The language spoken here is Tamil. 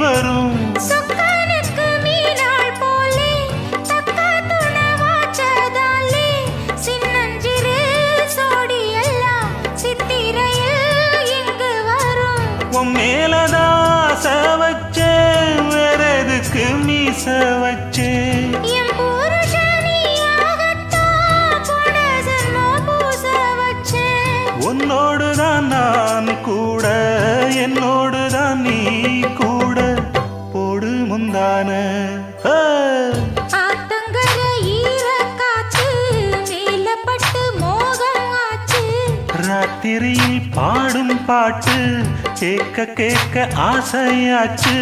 வரும் சொக்கனுக்கு மீனாள் போலே தக்க துணவாச்சதாலே சின்னஞ்சிறு சோடி எல்லாம் சித்திரையில் இங்கு வரும் உன் மேலதான் ஆசை வச்சேன் வேற எதுக்கு மீச வச்சேன் என் புருஷனியாகத்தான் போன ஜென்மம் பூச வச்சேன் உன்னோடுதான் நான் கூட என்னோடுதான் நீ கூட போடு முந்தான ஆத்தங்கர ஈரக்காற்று மேலப்பட்டு மோகம் ஆச்சு ராத்திரியில் பாடும் பாட்டு கேட்க கேட்க ஆசையாச்சு